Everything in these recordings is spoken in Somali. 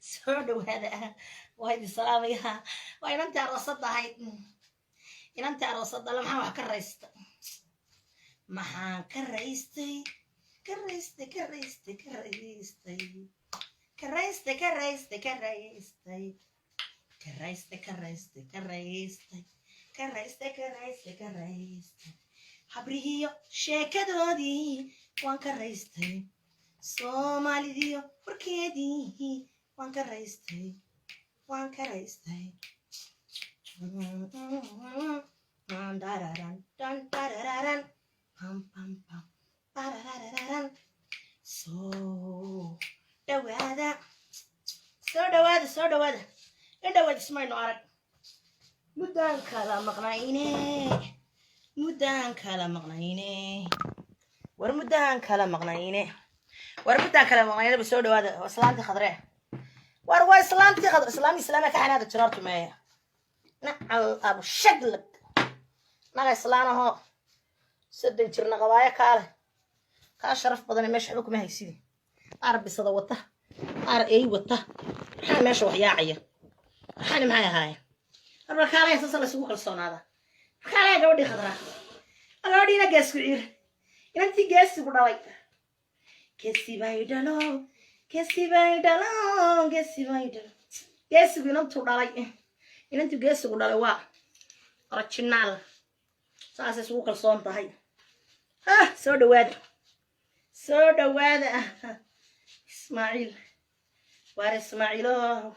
سودو هذا وهذه سلاميها وين أنت رصد هاي إن أنت رصد لما كريست ما كريستي كريستي كريستي كريستي كريستي كريستي كريستي كريستي كريستي كريستي كريستي كريستي كريستي حبريهيو شيكادودي وان كريستي سوماليديو بركيدي وان كريستي وان كريستي دان داراران دان داراران بام بام بام داراراران سو دوادا سو دوادا سو دوادا دوادا اسمعي نعرف مدان كلا مقنعيني مدان كلا مقنعيني ورمدان كلا مقنعيني ورمدان كلا مقنعيني بسو دوادا وسلامتي خضراء ورواي سلامتي خضراء سلامي سلامك عنا هذا جرارت معايا نعل أبو شقلك نغي سلامه هو سدن جرنا قوايا كاله كان شرف بدني ماشي حلوك ما هي سيدي عربي صدا وطه عر اي وطه حنا ماشي وحيا عيا حنا معايا هاي أبغى كاله يتصل سوق الصنادة كاله جودي خضرا جودي نا جس كعير إن أنتي جس بدلاي كسي بايدلو كسي بايدلو كسي بايدلو جس بينام تودلاي إن أنتي جس بدلاي وا رتشنال ساس سوق الصنادة هاي سود واد سود واد إسماعيل وار إسماعيلو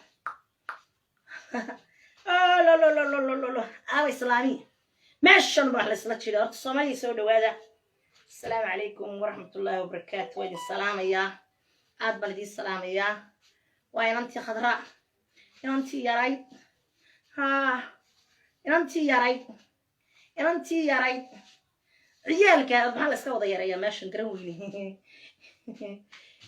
لا لا لا لا لا لا أو إسلامي ماشي نروح لسلتشي أرض الصومالي سود واد السلام عليكم ورحمة الله وبركاته وادي السلام يا عاد بلدي السلام يا وين أنتي خضراء إن أنتي يا ريت إن أنتي يا ريت إن أنتي يا ريت عيالك بحال اسكا يا ماشي نقرويني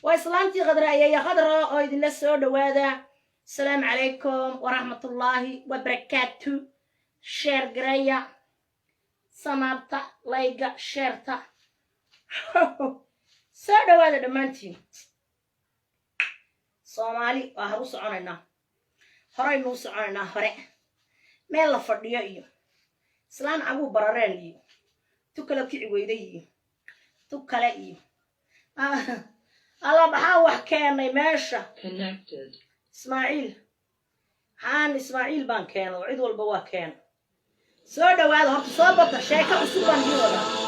وإسلامتي خضراء يا خضراء ويدي لا سود واد السلام عليكم ورحمة الله وبركاته شير قرية سمابتا لايقا شيرتا سودة وادا دمانتي صومالي وهروس عننا هراي نوس عننا هراي ميلا فرديو إيو سلام عبو برارين إيو توكلا كيعي ويدي إيو توكلا إيو الله بحاوح كاني ماشا إسماعيل حان إسماعيل بان كان وعيد والبوا كان سودة وهذا هرت صوبة شيكة وسوبان دي ولا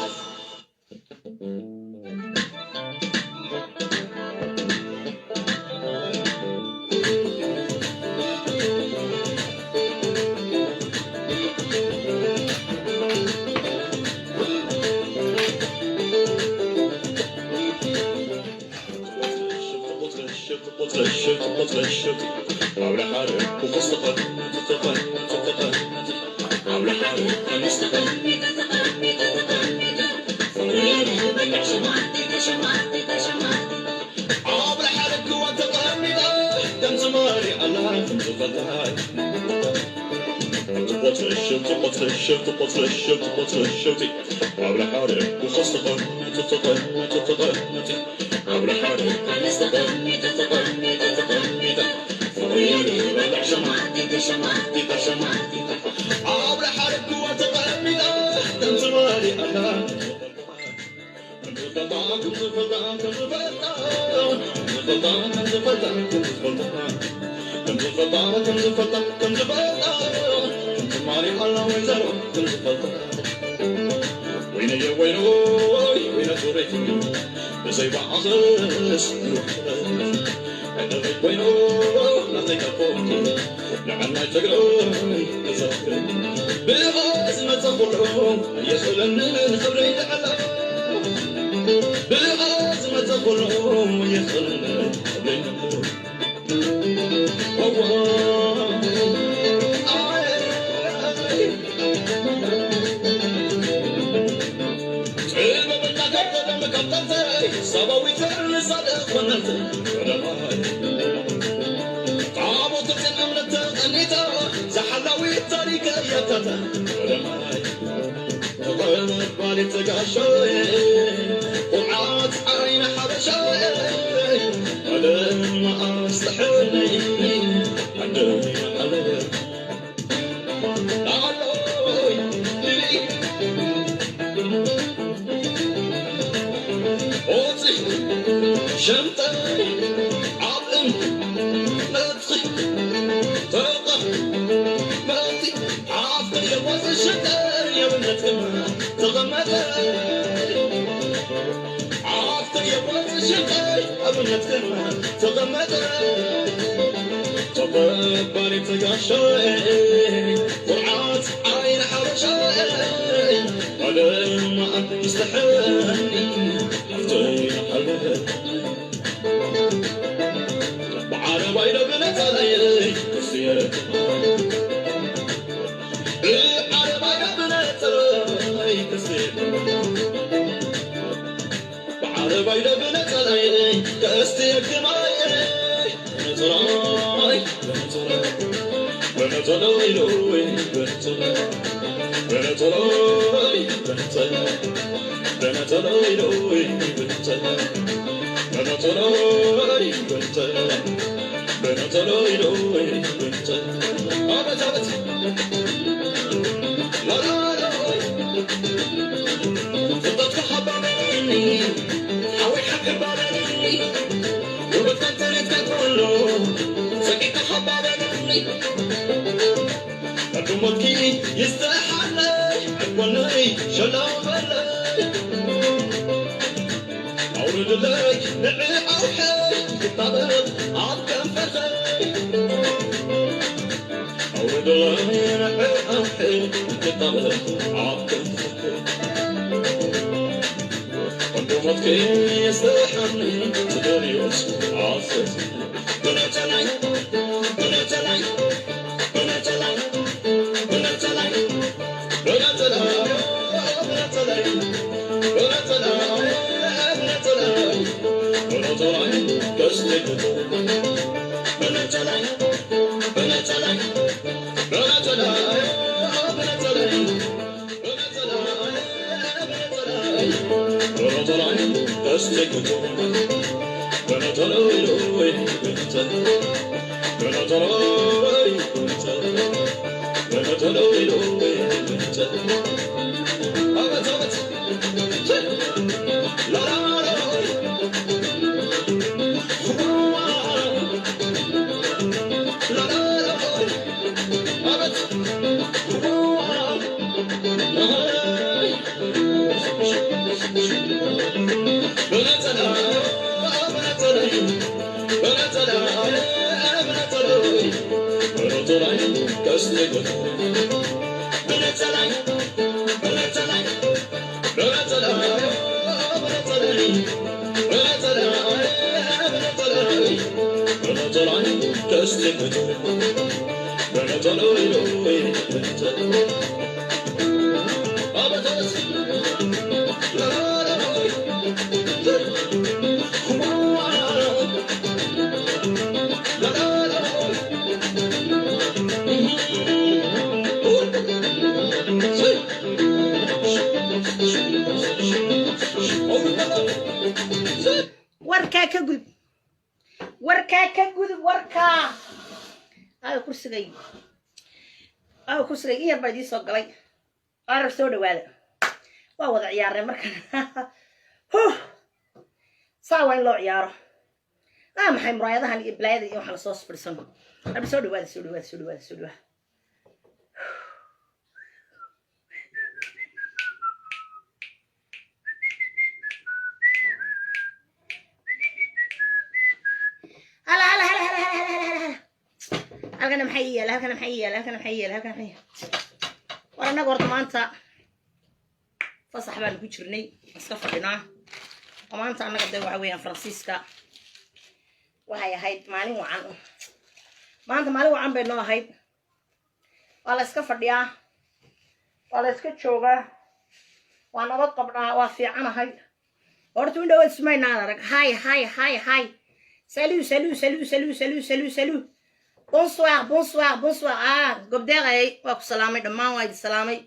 حول حالك ومصطفى تتقن حول حالك ومصطفى حول حالك وتقن دم زماري على تتقن تبطل الشوتي حول حالك ومصطفى تتقن حول حالك ومصطفى تتقن عبر حرب وتقلمي دم زمالي أنا وين زوريتي زي بعض أنا وينو نعطيك فوقي لعنا تقرون بالغاز ما تقولون يخلن خبري على بالغاز ما تقولون يخلن خبري صباوي ترن صدق ونرت طابو ترسن أمنت غنيتا زحلاوي الطريق يتتا تغلق بالي تقاشوي وعاد عين حبشوي ولما أستحلني تغمد تقبل تقاشي قرعات عين حرشي على ما يستحقني حفتي حلوة بعرب عيد بنت علي كسيرة عرب عيد بنت علي كسيرة بعرب عيد بنت علي كسيرة معي بنتراي بنتراي لوي بنتراي بنتراي بنتراي بنتراي لوي بنتراي بنتراي بنتراي بنتراي لوي بنتراي أبد أبد لا لا لا فضلت حبابني حاول حبابني وبتكترت كله سكيت حبابني أدمكي يستحل أقولي شلون بلي أورد لي نعي أوحي كتابت عالكم فتي أورد لي نعي أوحي كتابت عالكم فتي أدمكي يستحلني تدريوش عاصفتي بنت لي بنت لي بنت لي بنت لي بنت لي بنت لي بنت لي بنت لي كسلك بنت لي بنت لي بنت لي بنت لي بنت لي كسلك بنت لي لوي بنت لي بنت لي بنت لي لوي بنت لي أبد أبد لا لا لا لا لا أبد بنت لي بنت لي بنت لي بنت لي بنت لي كسلك بنت لي بنت لي بنت لي بنت لي بنت لي بنت لي كسلك بنت لي لوي بنت لي أبد لا لا لا لا warkaa ka gudub warkaa ka gudub warkaa aaga kursigay in yar baa idii soo galay arab soo dhawaada waa wada ciyaarnay markan saa waa in loo ciyaaro maxay muraayadahan iyo balaayada iyo waxaa lasoo fadhisan arab soo dhawaada soo dhawaada soo dhawaada soo dhawaada halkana maxay yaala halkana maxay yaala halkana maxay yaala halkana maxay war anaga horta maanta fasax baan ku jirnay iska fadhinaa maanta anaga de waxa weeyaan Faransiiska waxay ahayd maalin wacan maanta maalin wacan bay noo ahayd waa la iska fadhiyaa waa la iska joogaa waa nabad qabnaa waa fiicanahay horta indhaw ismaynaa arag hay salut salut salut salut salut salut salut bonsoir bonsoir bonsoir gobdeeqay waa ku salaamay dhammaan waa idin salaamay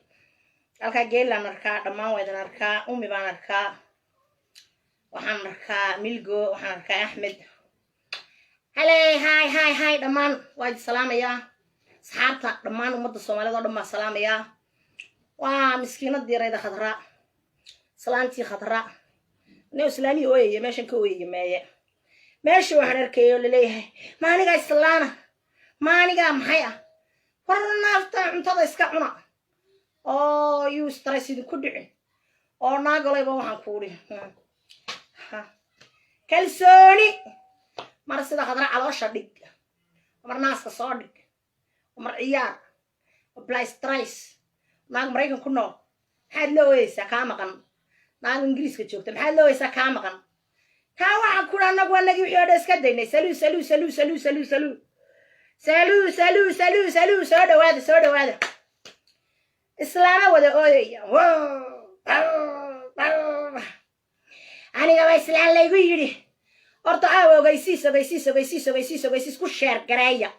halkaa geelaan arkaa dhammaan waa idin arkaa umi baan arkaa waxaan arkaa milgo waxaan arkaa axmed hale hay dhammaan waa idin salaamayaa asxaabta dhammaan ummadda soomaalida oo dhan baan salaamayaa waa miskiinadii rayda khadra salaantii khadra ne islaami ooyay meeshan ka ooyay meeye meesha waxaan arkayo laleeyahay maaniga islaana maaniga maxay warnaafta cuntada iska cuna oo yuu stress idinku dhicin oo naagalayba waxaan ku uri kalsooni mar sida khadra caloosha dhig mar naaska soo dhig mar ciyaar playstrace naag maraykan ku nool maxaad la ooyeysaa kaa maqan naag ingiriiska joogta maxaad la ooyeysaa kaa maqan kaa waxaan kula anagu anagii wixii oo dhan iska daynay saluu saluu saluu saluu saluu saluu saluu saluu saluu saluu soo dhawaada islaama wada ooyaya aniga waa islaan laygu yidhi horta aawa ogaysiis ku sheergareeya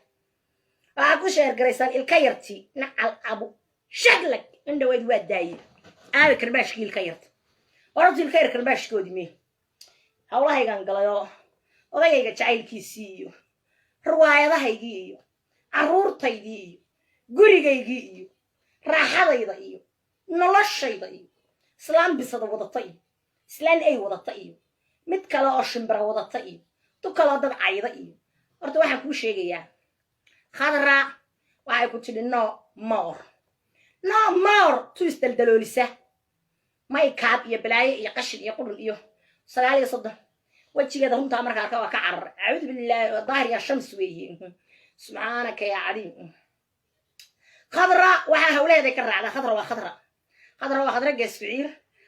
waxaa ku sheergaraysaan ilka yarti nacal abu shaglag indhaweed waa daaye aawa karbaashkii ilka yarta horta ilka yar karbaashkoodii mee hawlahaygaan galayoo odagayga jacaylkiisii iyo riwaayadahaygii iyo carruurtaydii iyo gurigaygii iyo raaxadayda iyo noloshayda iyo islaan bisada wadata iyo islaan ay wadata iyo mid kale oo shimbira wadata iyo tu kaloo dad cayda iyo horta waxaan kuu sheegayaa khadra waxay ku tidhi no more tu isdaldaloolisa maykaab iyo balaaye iyo qashin iyo qudhun iyo 39 wejigeeda runtaa markaa arka waa ka carar acuudu billaahi daahir ya shams weeye subxaanaka yaa cadiim khadra waxaa hawleeday ka raacda khadra waa khadra gees ficiir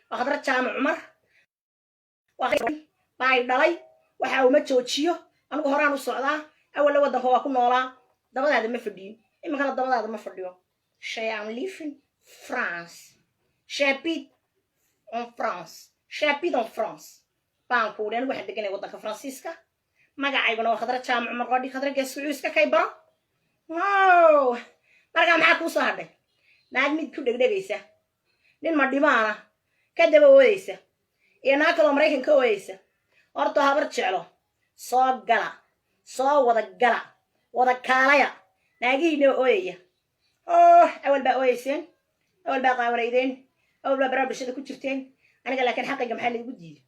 waa khadra jaamac cumar baay dhalay waxa uma joojiyo anigu horaan u socdaa awalla waddanka waa ku noolaa dabadaada ma fadhiyo iminkana dabadaada ma fadhiyo shay am living France chapitre en France baan ku anigu waxaan deganay waddanka faransiiska magacayguna waa khadra jaamac cumar qodhi khadra gees ficiir iska kay baro markaa maxaa kuu soo hadhay naag mid ku dhegdhegaysa nin madhimaana ka daba ooyeysa iyo naag kaloo maraykan ka ooyeysa horta habar jeclo soo gala soo wada gala wada kaalaya naagihiina ooyaya awal baa ooyeyseen awal baa qaawanaydeen awal baa baraa bulshada ku jirteen aniga laakiin xaqayga maxaa laygu diiday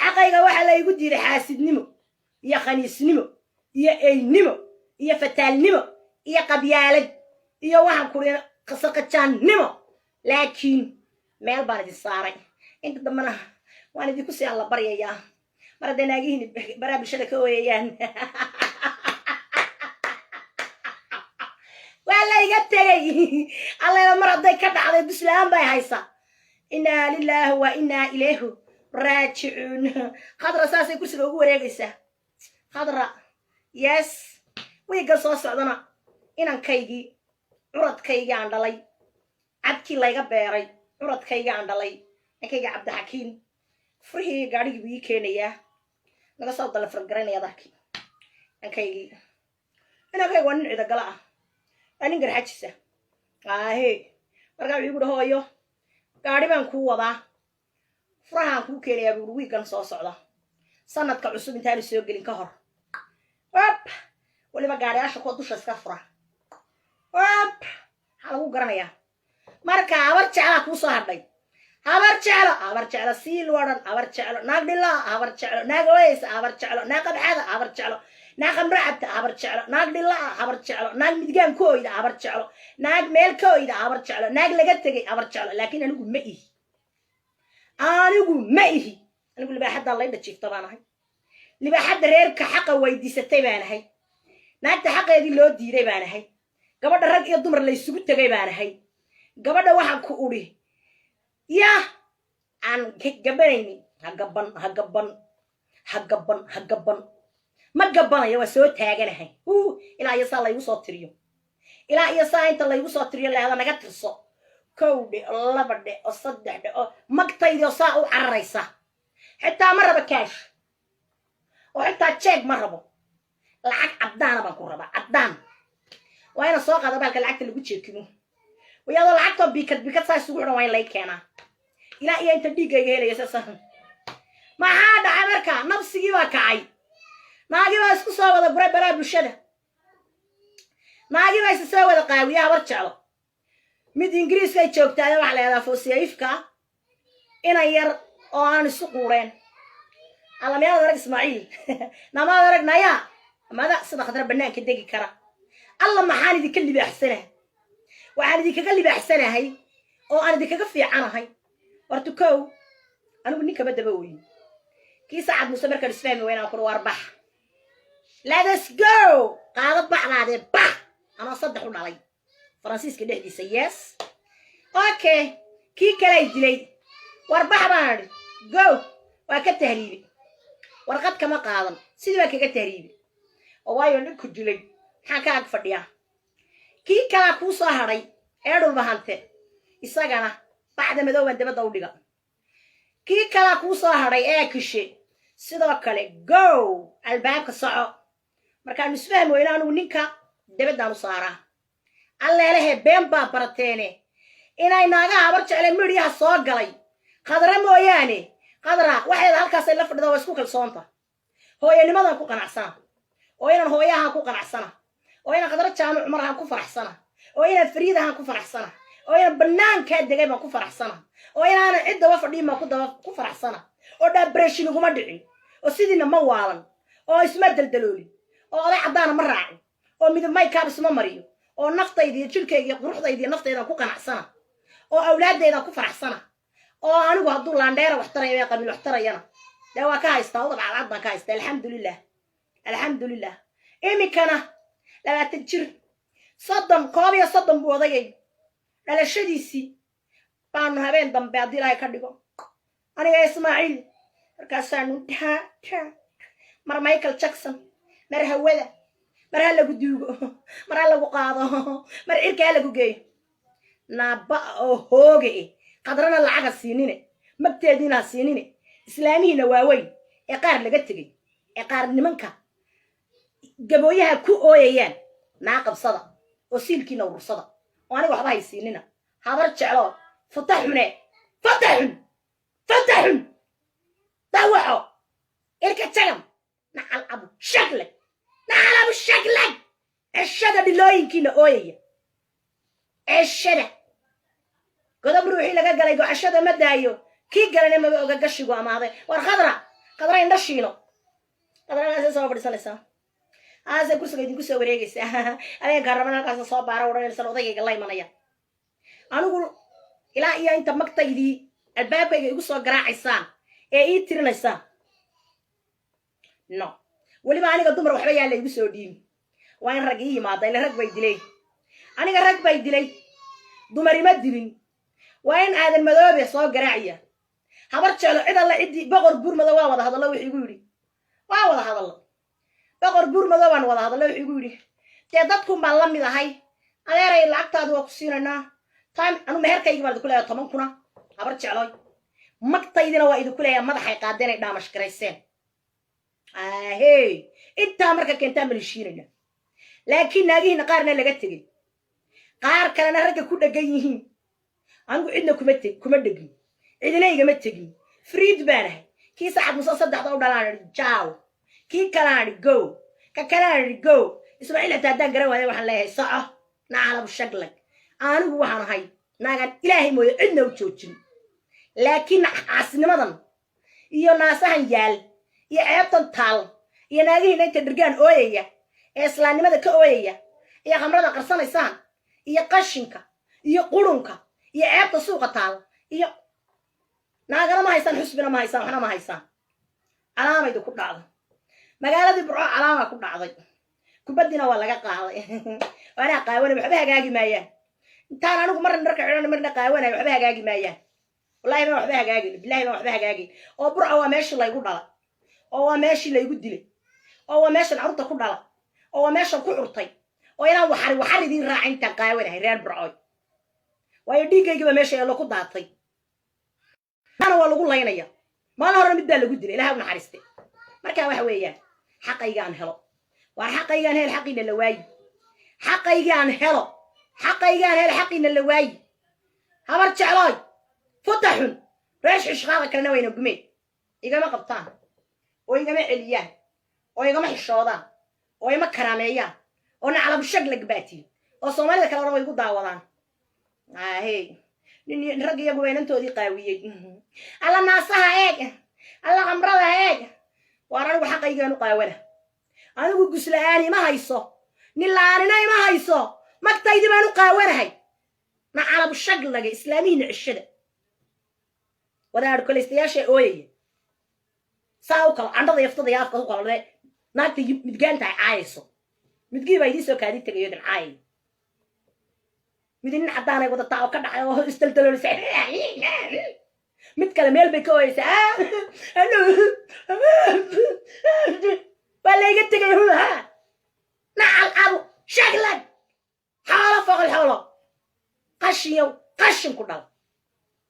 xaqayga waxaa laygu diiday xaasidnimo iyo khaniisnimo iyo eynimo iyo fataalnimo iyo qabyaalad iyo waxaan kuri qasaqajaannimo laakiin meel baan idin saaray inta dambana waan idinku sii alla baryayaa mar hadday naagihiin baraa bulshada ka ooyayaan waa la iga tegay allayla mar hadday ka dhacday buslaan bay haysa innaa lilaahi wa innaa ilayhi raajicuun khadra saasay kursiga ugu wareegaysaa khadra yes wiiga soo socdana inankaygii curadkaygii aan dhalay cabkii layga beeray curadkaygii aan dhalay ninkayga cabdixakiin furihii gaadhigii buu ii keenayaa naga soo dala fargaraynaya darkii ninkaygii inankayga waa nin cidagala ah waa nin garxajisa aahe markaa wuxuu igu dhahooyo gaadhi baan kuu wadaa furahaan kuu keenayaa buuri wiigan soo socda sanadka cusub intaanu soo gelin ka hor waliba gaadhiyaasha kuwa dusha iska fura maxaa lagu garanayaa marka habar jeclaa kuu soo hadhay habar jeclo siil waran habar jeclo naag dhilaa habar jeclo naag oyeysa habar jeclo naag qabxada habar jeclo naag qamracabta habar jeclo naag dhilaa habar jeclo naag midgaan ka oyda habar jeclo naag meel ka oyda habar jeclo naag laga tegay habar jeclo laakiin anigu ma ihi anigu libaaxaddaa laydha jiifta baan ahay libaaxadda reerka xaqa weydiisatay baan ahay naagta xaqeedii loo diiday baan ahay gabadha rag iyo dumar laysugu tegay baan ahay gabadha waxaan ku udhi yaa aan gabanaynin ha gaban ma gabanaya waa soo taaganahay ilaa iyo saa laygu soo tiriyo ilaa iyo saa inta laygu soo tiriyo leeda naga tirso 1 dhe 2 dhe 3 dhe oo magtaydio saa u cararaysa xitaa ma raba kaash oo xitaa jeeg ma rabo lacag caddaana baan ku rabaa caddaan waa ina soo qaada baalka lacagta lagu jeekimo wayadoo lacagtoo bikad saa isugu xidhan waa in lay keenaa ilaa iyo inta dhiiggayga helaya sasan maxaa dhacay marka nabsigii baa kacay naagii baa isku soo wada guray baraa bulshada naagii baa isa soo wada qaawiya habar jeclo mid ingiriiska ay joogtaada waxa la yidhahdaa foosiyayifka inan yar oo aan isu quureen allamyaada arag ismaaciil namaada arag nayaa amada sida khadra bannaanka degi kara alla maxaan idinka libaaxsanahay waxaan idinkaga libaaxsanahay oo aan idinkaga fiicanahay horta kow anigu ninkaba daba weyn كي ساعد مسمر كان اسفهم وين أكون واربح let's go قاعد بح هذا بح أنا صدق ولا علي فرانسيس كده دي سياس أوكي كي كلا يجلي واربح بارد جو وكتهريبي ورقد كما قاضن سيدي وكتهريبي ووايو نك جلي حكاك فديا كي كلا كوسا هري إيرو بهانته إساقنا بعد ما دوّن دبّا دوديغا كي كلا كوسا هري كشي سيدو كله جو الباب كسعو markaan isfahmo inaanu ninka dabadaan u saara alla ilahay been baa barateene inay naaga habar jecel midhiyaha soo galay qadra mooyaane qadra waxay halkaas la fadhido way isku kalsoonta hooyanimadan ku qanacsana oo inaan hooyaha ku qanacsana oo inaan qadra jaamac umarahan ku faraxsana oo inaan fariidahan ku faraxsana oo inaan banaanka degay baan ku faraxsana oo inaan cid daba fadhiima ku faraxsana oo depression ugu ma dhicin oo sidina ma waalan oo isma daldaloolin oo oday cadaan ma raacin oo midab makeup isma mariyo oo naftayda iyo jirkayga iyo quruxdayda iyo naftayda ku qanacsana oo awlaadayda ku faraxsana oo anigu hadduu laandheera wax tarayo qabiil wax tarayana daa waa ka haystaa oo cadcad baan ka haystaa alxamdulilah imikana 20 jir koob iyo soddon buu odayay dhalashadiisii baanu habeen dambe haddii ilaahay ka dhigo aniga Ismaaciil markaasaanu mar Michael Jackson mar hawada mar lagu duugo mar lagu qaado mar irka lagu geeyo naaba oo hooge qadrana lacag siinine magteedina siinine islaamiina waaweyn ee qaar laga tagay ee qaar nimanka gabooyaha ku ooyayaan naa qabsada oo siilkiina urursada oo aniga waxba hay siinina habar jeclo fatahun dawaco irka tagam نعل أبو شكلك الشدة دلوينكينا أويا الشدة قد بروحي لك قال يقول الشدة ما دايو كي قال لي ما بقى قشيقوا أمامي والخضرة يندشينو خضرة ناس سوا بدي سلسة هذا كل سوي كل وريجس أنا قربنا كذا صوب بارا ورا نسلو ضيق الله يمنيا أنا أقول إلا إياه أنت مقتدي الباب يقول سوا قراع إنسان إيه ترى إنسان no waliba aniga dumar waxba yaa la igu soo dhiin waa in rag yimaada ila rag bay dilay aniga rag bay dilay dumar ima dilin waa in aadan madoobe soo garaaciya habar jeclo cid alla cidi boqor burmada waa wada hadallo wixii igu yiri waa wada hadallo boqor burmada waan wada hadallo wixii igu yiri te dadku ma la mid ahay adeeray lacagtaadu waa ku siinanaa time anu meherkayga baa ku leeyahay 10 kuna habar jeclo magtaydina waa idinku leeyahay madaxay qaadeen ay dhaamash gareyseen hey انت marka keenta malishiinayna laakiin naagihina qaarna laga tagay qaar kalena ragga ku dhagan yihiin anigu cidna kuma dhagin cidina igama tagin friid baanahay kii saxad musa saddexda u dhalaan jaaw kii kalaani go ka kalaani go Ismaaciil haddaan garan waayo waxaan leeyahay saco nacala bushaglag anigu waxaan ahay naagan ilaahay mooyo cidna u joojin laakiin caasnimadan iyo naasahan yaal يا عيبتن تال يا ناقين أنت درجان أويا يا إسلامي ماذا كأويا يا خمرة قرصان إنسان يا قشنك يا قرنك يا عيبت سوق تال يا ناقنا ما هيسان حسبنا ما هيسان وحنا ما هيسان علامة يدو كل عضو مقالة دي برعو علامة كل عضو كبدنا ولا قاعدة وأنا قاونا بحبها جاجي مايا تانا أنا مرة نركع مرة قاونا بحبها جاجي مايا والله ما بحبها جاجي بالله ما بحبها جاجي أو برعو ماشي الله يقول على oo meeshii la igu dilay oo meeshan carruurta ku dhala oo meeshan ku urtay oo inaan waxar idin raacinta qaawanahay reer Burcoy way dhigayga meesha la ku daatay ana waa lagu laynaya maal hore mid baa lagu dilay ilaahay u naxariistay marka waxa weeyaan xaqaygaan helo waa xaqaygaan hel xaqina la waay xaqaygaan helo xaqina la waay habar jeclay fatahun reesh ishqaada kalena wayna gumay igama qabtaan ويجمع عليان ويجمع الشوطان ويجمع كراميان ونعلم بشكل قباتي وصومالي ذاك الأمر يقول داوضان هي نرجع يا جوين أنتوا ذي قوية الله ناسها هيك الله عمرها هيك وأنا بحق يجانو قاوله أنا بقول جسلاني ما هيصو نلاني ما هيصو ما كتير ما نقاوله هاي نعلم بشكل لقى إسلامي نعشده وده كل استياشة أوي ساوكل عندها يفتض يافك وقال ناقتي مدقان تاع عايسو مدقي بايدي سو كادي تغيودن عاي مدين حدانا يقول تاعو كدحاي oo istaltalo lisay mid kale meel bay ka hoysa wala iga tagay ha nacal abu shaglan xaala fooq xaalo qashin ku dhal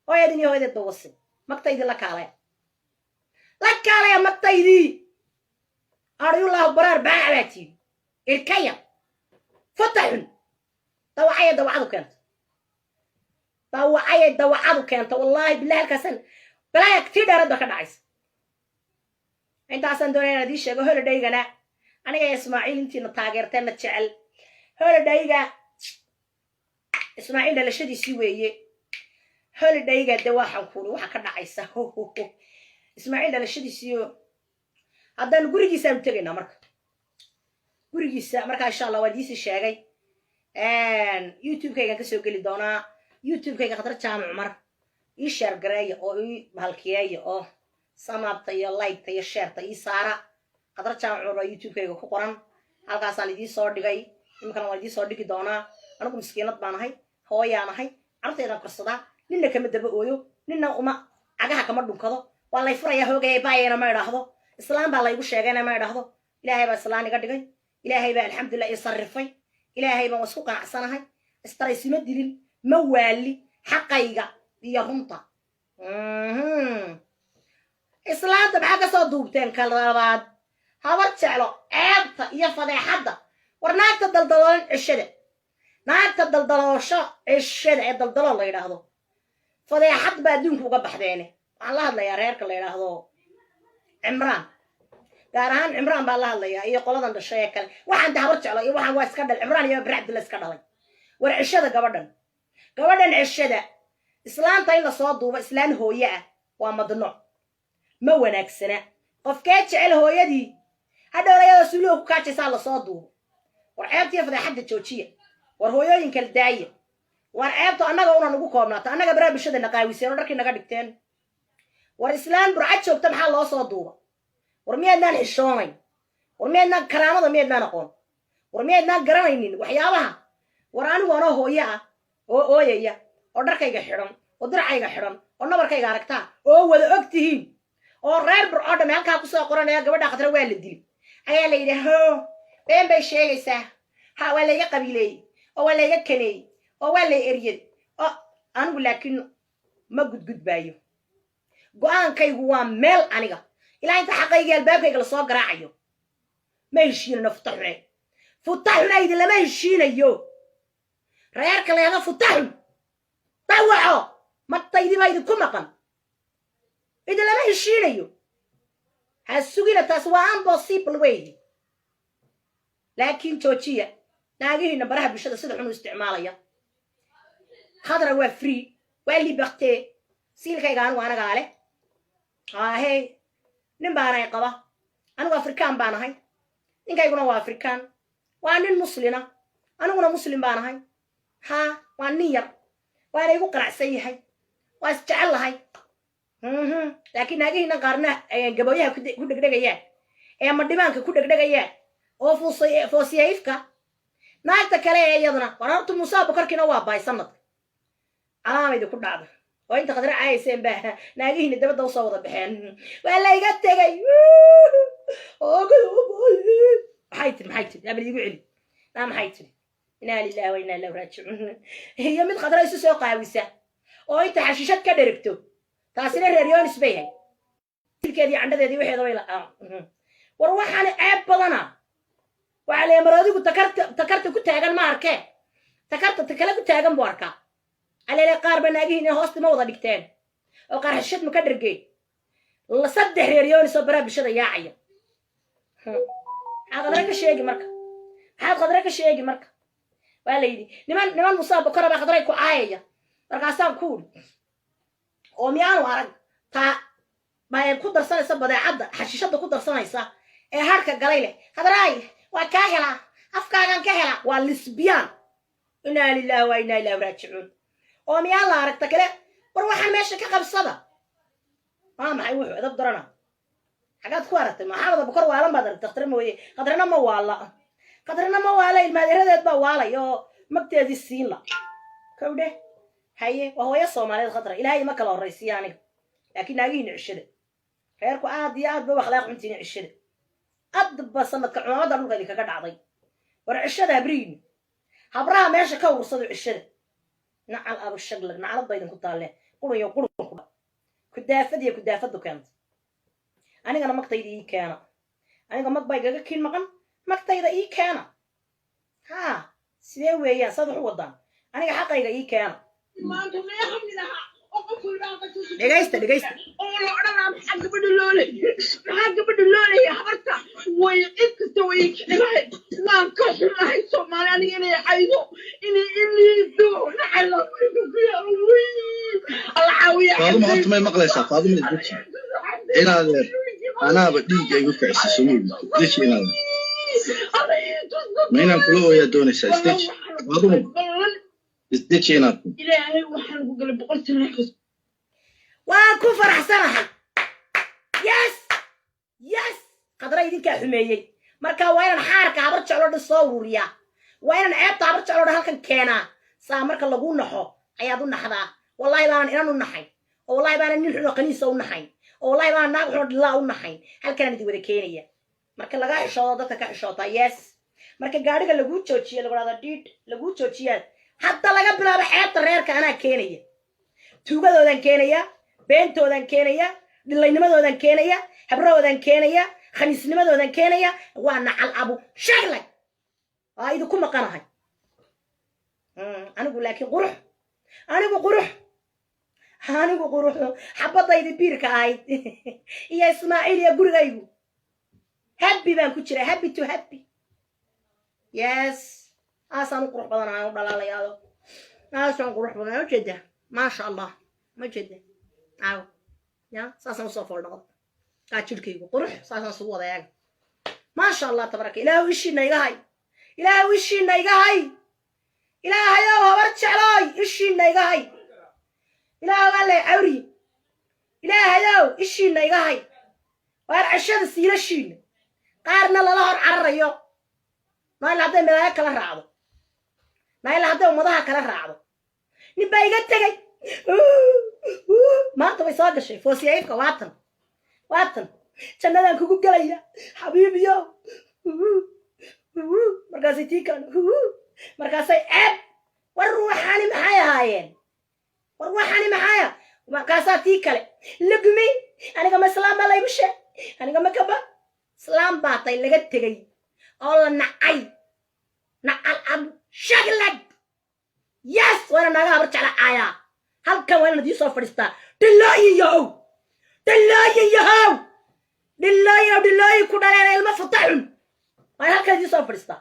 hooyadin iyo hooyada dawasi magtaydi la kaalay magtaydi ariyullahu barar baabati ilkaya fatahun توعية دوعادو كانت والله بالله الكسن بلايا كتير دارد بكا دعيس انت عسان دونينا دي شاقو هولو دايقنا انا يا اسماعيل انتي نتاقرتين نتشعل هولو دايقا اسماعيل دا لشدي سيوية هولو دايقا دواحا نقولي وحا كدعيسا اسماعيل دا لشدي سيو هادان قريجيسا متغينا مركا ان شاء الله وديسي شاقي YouTube kayga ka soo gali doona YouTube kayga Khadra Jaamac Umar ii share gareeyo oo ii halkiyeeyo oo samaabta iyo like iyo share ta ii saara Khadra Jaamac Umar YouTube kayga ku qoran halkaas aan idin soo dhigay imkan waan idin soo dhigi doona anigu miskiinad baan ahay hooyaanahay artayda korsada ninna kama daba ooyo ninna uma agaha kama dhunkado waa la furaya hoogay baayana ma idhaahdo islaam baa la igu sheegayna ma idhaahdo ilaahay baa islaan iga dhigay ilaahay baa alxamdulillah ii sarrifay إلهي ما وسوق عصناها استرسي مدلل موالي حقيقة دي هنطة إسلام تبعك صدوبتين كالرابات هاورت شعلو عيبت يفضي حدا ورناك تدلدلون الشدع ناك تدلدلون الشدع الدلدلون الله يلاحظو فضي حد بادونك وقبح ديني الله الله يا ريرك الله يلاحظو عمران gaarahan Imraan baa la hadlaya iyo qoladan dhashay kale waxaan daawar jeclay iyo waxaan waa iska dhal Imraan iyo Abdi la iska dhalay war cishada gabadhan cishada islaanta in la soo duuba islaan hooyo ah waa madno ma wanaagsana qofkee jecel hooyadii hadhowrayada suuliyo ku kaajaysa la soo duubo war ceebtii fadaxada joojiya war hooyooyin kala daaya war ceebto annaga una nagu koobnaata annaga baraabishada naqaawiseen dharkii naga dhigteen war islaan burcad joogta maxaa loo soo duuba ورميدنا الحشومي ورميدنا كرامة ميدنا نقول ورميدنا قرانين وحيابها ورانو وانا هويا او يا ودركايغا خيرن ودرعايغا خيرن ونبركايغا aragta oo wada ogtihiin oo reer burcada meelka ku soo qoranaya gabadha Khadra waa la dilay ayaa la yiraahdo been bay sheegaysaa ha waa laga qabiilay oo waa laga kanay oo waa la eriyay oo anigu laakiin ma gudbaayo go'aankaygu waa meel aniga إلا أنت حقيقي الباب كي قلصوا قراعيو ما يشينا فتحنا إذا لما يشينا يو ريارك اللي هذا فتحنا طوعوا ما تطيدي ما يدكم مقام إذا لما يشينا يو هالسوقينا تسوان بسيط الويدي لكن توتشيا ناقيه نبرها بشدة صدحون استعمالية خضرة وفري واللي بختي سيل كي قانو أنا قالي هاي نبانا يقبا أنا وافريكان بانا هاي إنك يقولون وافريكان وأنا المسلمة أنا قلنا مسلم بانا هاي ها وأنير وأنا يقول قرع سيء هاي وأستعل هاي لكن هاي هنا قارنا جبويها كده كده جاية مدبانك كده كده جاية أو فوسي إفكا ناقة كلاه يدنا ونرتو مصاب كركنا واباي سنت علامة يدو كده عاد وأنت قدر عايزين به ناقيه ندبت ده وصوت بحين ولا يقط جاي محيتم قبل يقول لي لا محيتم إنا لله وإنا إليه راجعون هي من قدر يسوع قاوسة وأنت حشيشات كدركتو تاسين الريون سبيه تلك هذه عندها ذي وحيد ويلا وروح على عيب بدنا وعلى مرادي تكرت كنت هاجن ماركة تكلا كنت هاجن باركة على القارب ناقيه هوست موضة دكتين وقار الشت مكدر جي لصدح ريون صبرا بشدة ياعية قدرك الشيء قدرك الشيء مركا ولا يدي نمان مصاب بكرة بقدرك وعاية رقاصان كول وميان وارق تا ما يكون درسنا سبب عبد حشيشة كون درسنا يسا هارك قليلة قدراي وكاهلا أفكارن كاهلا واللسبيان إنا لله وإنا إليه راجعون وميان الله رقتك له وروح ماشي كقب صدا ما معي وحو أدب درنا حاجات كوارت ما حافظ بكر ولا ما درت تختار مويه قدرنا ما والله قدرنا ما والله المدينة ده والله يو مقتدي السين لا كوده هاي وهو يصوم على الخطرة إلى هاي مكلا الرئيسية يعني لكن ناقين عشرة خيركو عاد بأخلاق عمتين عشرة قد بصمت كعمامة دارو قال لك قد عضي ورعشرة هبرين هبرها ماشي كور صدق عشرة نعل أبو الشغل نعل الضيد كنت عليه قولوا كدافة كانت أنا مقتيدي إيه كان أنا مقباي كين مقن مقتيدي إيه كان ها سوي يا صدق وضان أنا حقيقة إيه كان ما تبغى يحملها أقول دقيست أنا حق بدلولي يا حبرتها ويقف تويك إلهي ما كسر هاي سومالي أنا عايزه إني دو نحلا يا وي العوية فاضل ما أنت ما مقلسة فاضل من الدش هنا أنا بدي جاي كعس سنين دش هنا ما هنا كله يا دوني ساستش فاضل دش هنا إلهي وحنا بقول بقولت لك واكو فرح سنة يس قدر يدينك حميي marka waa inaan xaarka habar jeclo soo ururiya waa inaan ceebta habar jeclo halkan keena saa marka lagu naxo ayaad u naxdaa wallahi baan inaan u naxay oo wallahi baan nin xulo qaniisa u naxay oo wallahi baan naag xulo dhilaa u naxay halkan idin wada keenaya marka laga xishoodo dadka ka xishoota yes marka gaariga lagu joojiyo lagu raada diid lagu joojiyo hadda laga bilaabo xeebta reerka anaa keenaya tuugadoodan keenaya beentoodan keenaya dhilaynimadoodan keenaya habrahoodan keenaya khaniisnimadoodan keenaya waa nacal abu shaqlay waa idinku maqanahay anigu laakiin qurux xabadaydi biirka ahayd iyo ismaaciil iyo gurigaygu happy baan ku jira happy to happy yes aasaan qurux badan aan u dhalaalayaado aasaan qurux badan ujeeda maasha allah ma jeeda aw ya saasaan soo foldhaqo jirkaygu qurux saasaan suu wadayaag maasha allah tabaraka ilaahu ishiina iga hay ilaahayow habar jeclooy ishiina iga hay ilaahu alle cawri ilaahayow ishiina iga hay waar cashada siilashiina qaarna lala hor cararayo naila hadday malaayo kala raacdo naila hadday ummadaha kala raacdo nin baa iga tegay maanta way soo gashay foosiyayfka waatan jannadaan kugu gelaya xabiibiyo markaasay tiikaan markaasay ceeb war ruuxani maxay ahaayeen markaasaa tii kale lagumi aniga ma islaam baa laygu sheeg aniga ma kaba islaam baatay laga tegay oo la nacay nacal abu shaglag yes waana naaga habar jecla caayaa halkan waa inaad ii soo fadhiistaa dhilooyiyahow dhilooyi ku dhaleen ilma fataxun waa halkan ii soo fadhiistaa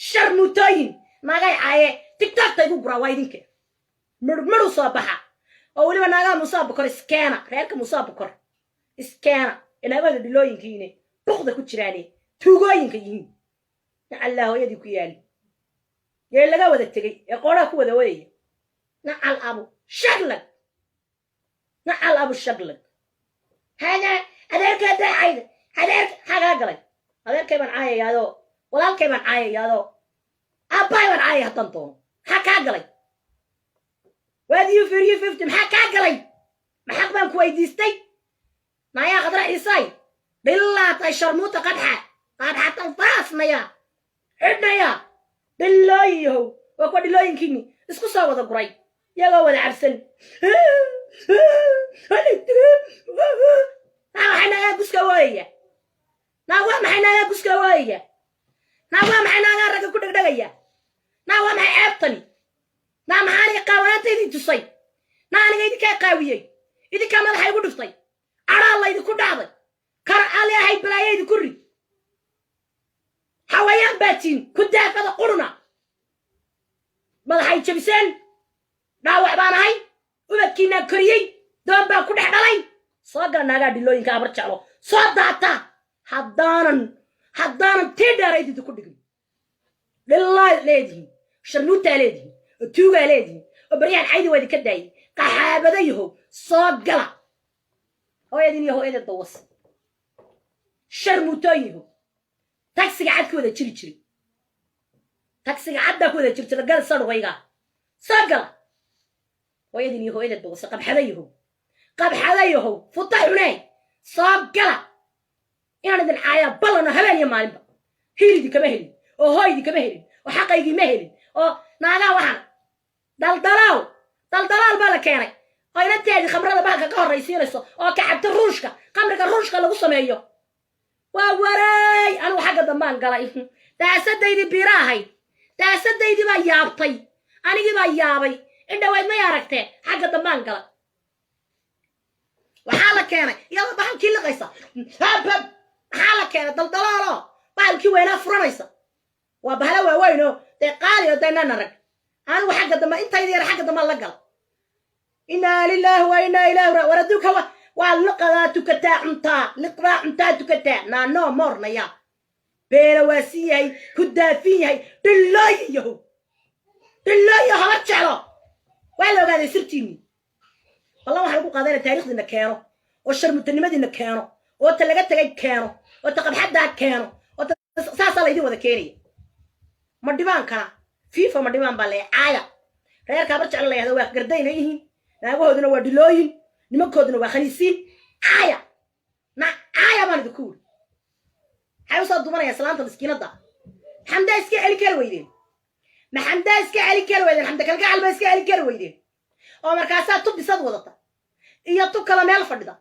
sharmutooyin naagay caaye tiktokta igu guraa waa idinka midhu soo baxa oo weliba naagaha musaa bukor iskeena reerka musaa bukor iskeena inaagooda dhilooyinkiine bukda ku jiraane tuugooyinka yihiin nacallaa hooyadii ku yaali yee laga wada tegey ee qoodhaa ku wada wadaya nacal abu shaglag hada adeerkaa daacayda xagaa galay adeerkay baan caayayaadoo walaalkay baan caayayaadoo aabbahay baan caayaya haddaan doono maxaa kaa galay waadiyo feriyo fifty maxaa kaa galay maxaq baan ku weydiistay nayaa khadra ciisaay dhillaatay sharmuuta qadxatan faasnaya xidhnaya dhilooyiyahow waa kuwa dhilooyinkiini isku soo wada guray iyagoo wada cabsan naa waa maxay naagaa guska waayaya naa waa maxay naagaa ragga ku dhegdhegaya naa waa maxay ceebtani naa maxaa aniga qaawanaanta idin tusay naa aniga idinkaa qaawiyey idinkaa madaxa igu dhiftay cadhaa laydinku dhacday kara ali ahay balaayo idinku rid xawayaan baatiin ku daafada quruna madaxay jabiseen dhaawac baan ahay ubadkiinaan koriyey doon baan ku dhex dhalay soo gala naagaa dhilooyinka habar jeclo soo daata haddaanan tii dheerayd idinku dhigin dhilaa leedihiin sharnuutaa leedihiin oo tuugaa leedihiin oo baryahan caydi waa idinka daayay qaxaabada yahow soo gala hooyadin iyo hooyada dawas sharmuutooyihu tagsiga cad ku wada jiri jiray tagsiga caddaa ku wada jiri jira gal sadhwayga soo gala hooyadin iyo hooyadeed bogose qabxadayahow futa xuney soo gala inaan idin caayaa ballano habeen iyo maalinba hiilidii kama helin oo hooydii kama helin oo xaqaygii ma helin oo naagaa waxaan daldalaal baa la keenay oo inanteedii khamrada bahalka ka horraysiinayso oo kacabta ruushka khamriga ruushka lagu sameeyo waa wareey anigu xagga dambaan galay daasadaydii biira ahayd daasadaydii baa yaabtay anigii baa yaabay indhaweyd may aragtee xagga dambaan gala waxaa la keenay iyadoo bahalkii liqaysa habhab maxaa la keenay daldalaaloo bahalkii weynaa furanaysa waa bahala waaweynoo dee qaaliyo daynaan arag anigu xagga dambe intayda yar xagga dambaan la gala inaa lilaahi wa inaa ilaahi waraduka waa liqadaa tukataa cuntaa liqdaa cuntaa tukataa naanoo moornaya beela waa sii yahay ku daafin yahay dhillooyo habar jeclo waa la ogaaday sirtiinii ballan waxaa lagu qaadayna taariikhdiina keeno oo sharmutanimadiina keeno oo ta laga tagay keeno oo ta qabxaddaa keeno oo saasaa laydin wada keenaya ma dhibaankana fifa ma dhibaan baa leeya caaya reerka habar jeclo la yahdo waa gardayna yihiin naagahooduna waa dhilooyin nimankooduna waa khaniisiin caaya baan idinku wuri maxay usoo dumanaya islaanta miskiinadda xamdaa iska celi kari weydeen xamda kalgacal baa iska celi kari weydeen oo markaasaa tu bisad wadata iyo tu kala meel fadhida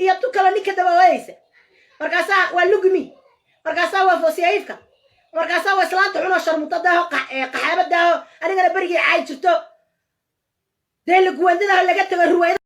iyo tu kala ninka dabawaayaysa markaasaa waa lugmi markaasaa waa foosiyayifka markaasaa waa islaanta xunoo sharmutadaaho qaxaabadaaho anigana berigay caay jirto dee laguwandadaho laga tago ruwaayada